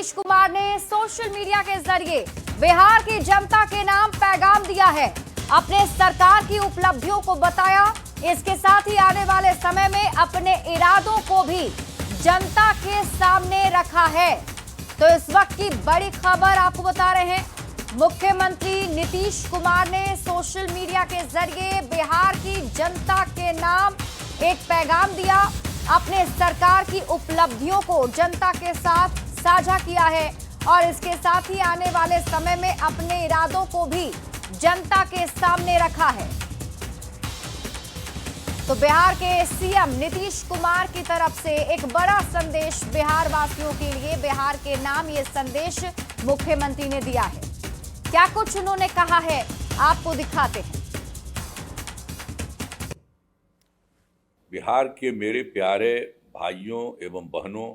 नीतीश कुमार ने social media के जरिए बिहार की जनता के नाम पैगाम दिया है, अपने सरकार की उपलब्धियों को बताया। इसके साथ ही आने वाले समय में अपने इरादों को भी जनता के सामने रखा है। तो इस वक्त की बड़ी खबर आपको बता रहे हैं, मुख्यमंत्री नीतीश कुमार ने सोशल मीडिया के जरिए बिहार की जनता के नाम एक पैगाम दिया, अपने सरकार की उपलब्धियों को जनता के साथ साझा किया है और इसके साथ ही आने वाले समय में अपने इरादों को भी जनता के सामने रखा है। तो बिहार के सीएम नीतीश कुमार की तरफ से एक बड़ा संदेश बिहार वासियों के लिए, बिहार के नाम ये संदेश मुख्यमंत्री ने दिया है। क्या कुछ उन्होंने कहा है आपको दिखाते हैं। बिहार के मेरे प्यारे भाइयों एवं बहनों,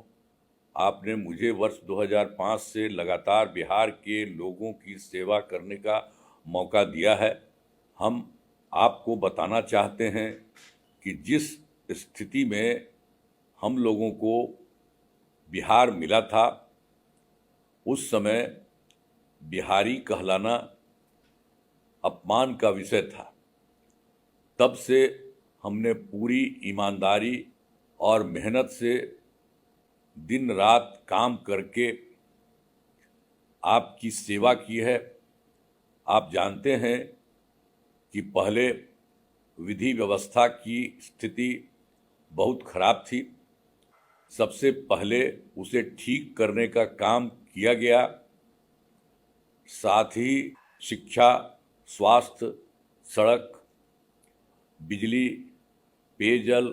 आपने मुझे वर्ष 2005 से लगातार बिहार के लोगों की सेवा करने का मौका दिया है। हम आपको बताना चाहते हैं कि जिस स्थिति में हम लोगों को बिहार मिला था, उस समय बिहारी कहलाना अपमान का विषय था। तब से हमने पूरी ईमानदारी और मेहनत से दिन रात काम करके आपकी सेवा की है। आप जानते हैं कि पहले विधि व्यवस्था की स्थिति बहुत खराब थी। सबसे पहले उसे ठीक करने का काम किया गया। साथ ही शिक्षा, स्वास्थ्य, सड़क, बिजली, पेयजल,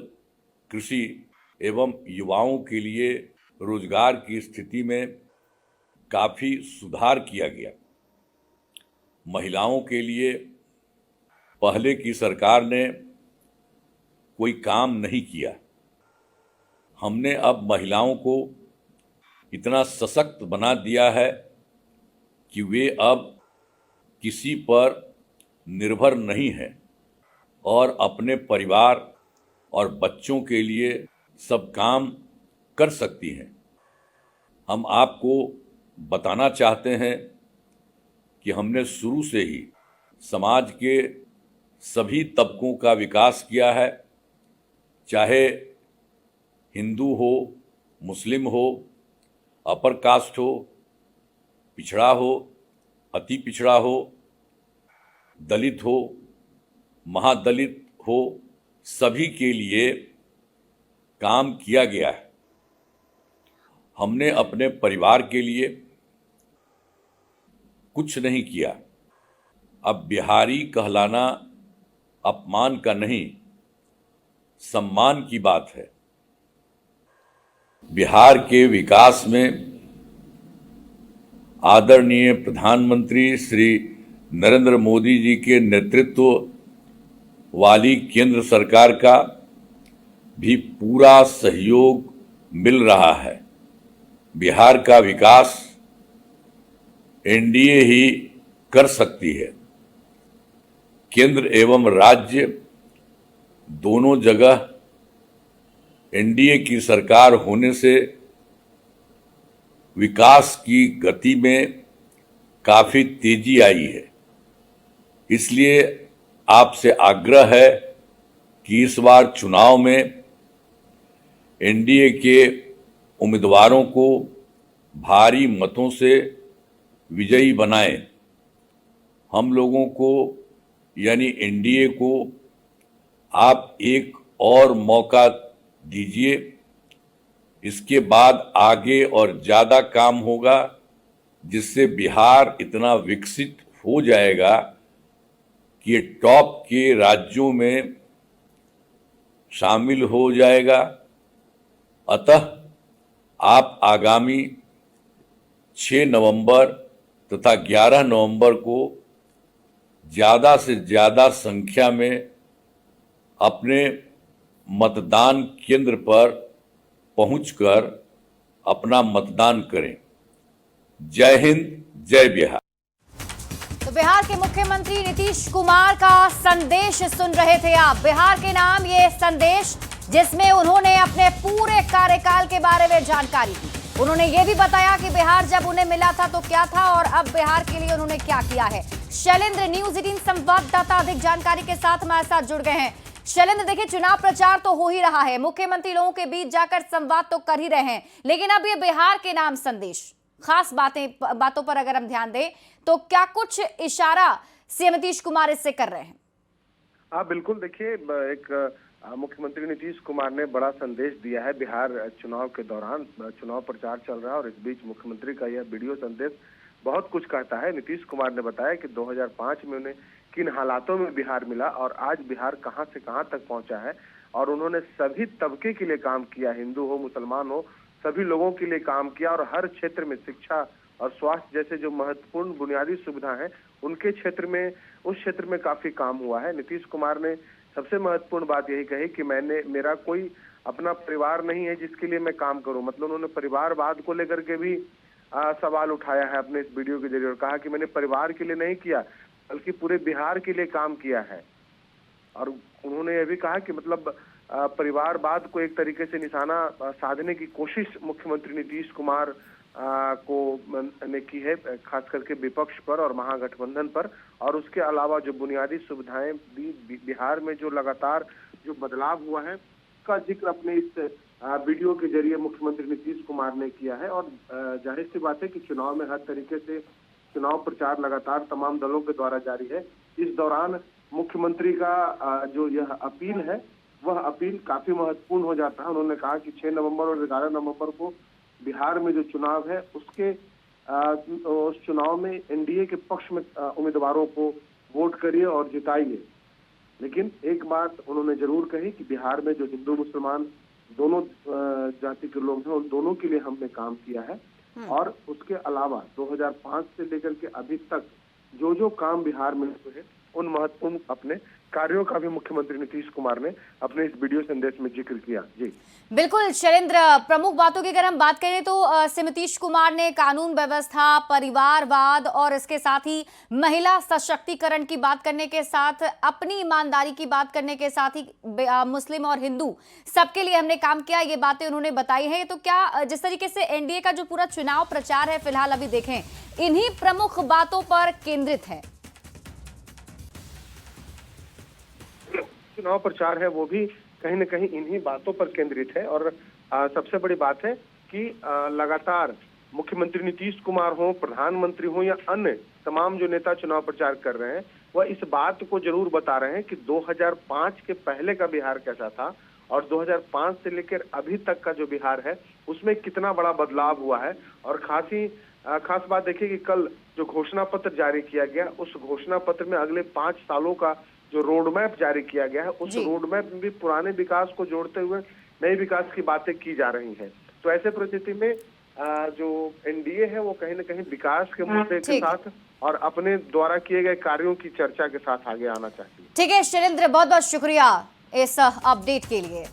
कृषि एवं युवाओं के लिए रोजगार की स्थिति में काफ़ी सुधार किया गया। महिलाओं के लिए पहले की सरकार ने कोई काम नहीं किया। हमने अब महिलाओं को इतना सशक्त बना दिया है कि वे अब किसी पर निर्भर नहीं हैं और अपने परिवार और बच्चों के लिए सब काम कर सकती हैं। हम आपको बताना चाहते हैं कि हमने शुरू से ही समाज के सभी तबकों का विकास किया है, चाहे हिंदू हो, मुस्लिम हो, अपर कास्ट हो, पिछड़ा हो, अति पिछड़ा हो, दलित हो, महादलित हो, सभी के लिए काम किया गया है। हमने अपने परिवार के लिए कुछ नहीं किया। अब बिहारी कहलाना अपमान का नहीं, सम्मान की बात है। बिहार के विकास में आदरणीय प्रधानमंत्री श्री नरेंद्र मोदी जी के नेतृत्व वाली केंद्र सरकार का भी पूरा सहयोग मिल रहा है। बिहार का विकास एनडीए ही कर सकती है। केंद्र एवं राज्य दोनों जगह एनडीए की सरकार होने से विकास की गति में काफ़ी तेजी आई है। इसलिए आपसे आग्रह है कि इस बार चुनाव में एनडीए के उम्मीदवारों को भारी मतों से विजयी बनाएं। हम लोगों को यानी एनडीए को आप एक और मौका दीजिए। इसके बाद आगे और ज़्यादा काम होगा, जिससे बिहार इतना विकसित हो जाएगा कि ये टॉप के राज्यों में शामिल हो जाएगा। अतः आप आगामी 6 नवंबर तथा 11 नवंबर को ज़्यादा से ज़्यादा संख्या में अपने मतदान केंद्र पर पहुंचकर अपना मतदान करें। जय हिंद, जय बिहार। तो बिहार के मुख्यमंत्री नीतीश कुमार का संदेश सुन रहे थे आप। बिहार के नाम ये संदेश, जिसमें उन्होंने अपने पूरे कार्यकाल के बारे में जानकारी दी। उन्होंने ये भी बताया कि बिहार जब उन्हें मिला था तो क्या था और अब बिहार के लिए उन्होंने क्या किया है। शैलेंद्र, न्यूज 18 संवाददाता अधिक जानकारी के साथ हमारे साथ जुड़ गए हैं। शैलेंद्र, देखिए, चुनाव प्रचार तो हो ही रहा है, मुख्यमंत्री लोगों के बीच जाकर संवाद तो कर ही रहे हैं, लेकिन अब ये बिहार के नाम संदेश, खास बातों पर अगर हम ध्यान दें तो क्या कुछ इशारा सीएम नीतीश कुमार इससे कर रहे हैं? हाँ बिल्कुल, देखिए, एक मुख्यमंत्री नीतीश कुमार ने बड़ा संदेश दिया है बिहार चुनाव के दौरान। चुनाव प्रचार चल रहा है और इस बीच मुख्यमंत्री का यह वीडियो संदेश बहुत कुछ कहता है। नीतीश कुमार ने बताया कि 2005 में उन्हें किन हालातों में बिहार मिला और आज बिहार कहां से कहां तक पहुंचा है, और उन्होंने सभी तबके के लिए काम किया, हिंदू हो मुसलमान हो, सभी लोगों के लिए काम किया, और हर क्षेत्र में शिक्षा और स्वास्थ्य जैसे जो महत्वपूर्ण बुनियादी सुविधा है उनके क्षेत्र में, उस क्षेत्र में काफी काम हुआ है। नीतीश कुमार ने सबसे महत्वपूर्ण बात यही कही कि मेरा कोई अपना परिवार नहीं है जिसके लिए मैं काम करूं। मतलब उन्होंने परिवारवाद को लेकर के भी सवाल उठाया है अपने इस वीडियो के जरिए, और कहा कि मैंने परिवार के लिए नहीं किया बल्कि पूरे बिहार के लिए काम किया है। और उन्होंने यह भी कहा कि मतलब परिवारवाद को एक तरीके से निशाना साधने की कोशिश मुख्यमंत्री नीतीश कुमार ने की है, खास करके विपक्ष पर और महागठबंधन पर। और उसके अलावा जो बुनियादी सुविधाएं बिहार में जो लगातार जो बदलाव हुआ है का जिक्र अपने इस वीडियो के जरिए मुख्यमंत्री नीतीश कुमार ने किया है। और जाहिर सी बात है कि चुनाव में हर तरीके से चुनाव प्रचार लगातार तमाम दलों के द्वारा जारी है। इस दौरान मुख्यमंत्री का जो यह अपील है वह अपील काफी महत्वपूर्ण हो जाता है। उन्होंने कहा कि 6 नवंबर और 11 नवंबर को बिहार में जो चुनाव है उसके उस चुनाव में एनडीए के पक्ष में उम्मीदवारों को वोट करिए और जिताइए। लेकिन एक बात उन्होंने जरूर कही कि बिहार में जो हिंदू मुसलमान दोनों जाति के लोग हैं उन दोनों के लिए हमने काम किया है। और उसके अलावा 2005 से लेकर के अभी तक जो जो काम बिहार में हुए हैं उन महत्वपूर्ण अपने कार्यों का भी मुख्यमंत्री नीतीश कुमार ने अपने इस वीडियो संदेश में जिक्र किया। जी बिल्कुल शैलेंद्र, प्रमुख बातों की अगर हम बात करें तो सीएम नीतीश कुमार ने कानून व्यवस्था, परिवारवाद और इसके साथ ही महिला सशक्तिकरण की बात करने के साथ, अपनी ईमानदारी की बात करने के साथ ही मुस्लिम और हिंदू सबके लिए हमने काम किया, ये बातें उन्होंने बताई है। तो क्या जिस तरीके से एनडीए का जो पूरा चुनाव प्रचार है फिलहाल अभी देखें, इन्हीं प्रमुख बातों पर केंद्रित है? चुनाव प्रचार है वो भी कहीं न कहीं इन्हीं बातों पर केंद्रित है। और सबसे बड़ी बात है कि लगातार मुख्यमंत्री नीतीश कुमार हो, प्रधानमंत्री हो या अन्य तमाम जो नेता चुनाव प्रचार कर रहे हैं वह इस बात को जरूर बता रहे हैं कि 2005 के पहले का बिहार कैसा था और 2005 से लेकर अभी तक का जो बिहार है उसमें कितना बड़ा बदलाव हुआ है। और खास बात देखिए कि कल जो घोषणा पत्र जारी किया गया, उस घोषणा पत्र में अगले 5 सालों का जो रोड मैप जारी किया गया है उस रोड मैप में भी पुराने विकास को जोड़ते हुए नए विकास की बातें की जा रही हैं। तो ऐसे परिस्थिति में जो एनडीए है वो कहीं न कहीं विकास के मुद्दे के साथ और अपने द्वारा किए गए कार्यों की चर्चा के साथ आगे आना चाहिए। ठीक है शैलेंद्र, बहुत बहुत शुक्रिया इस अपडेट के लिए।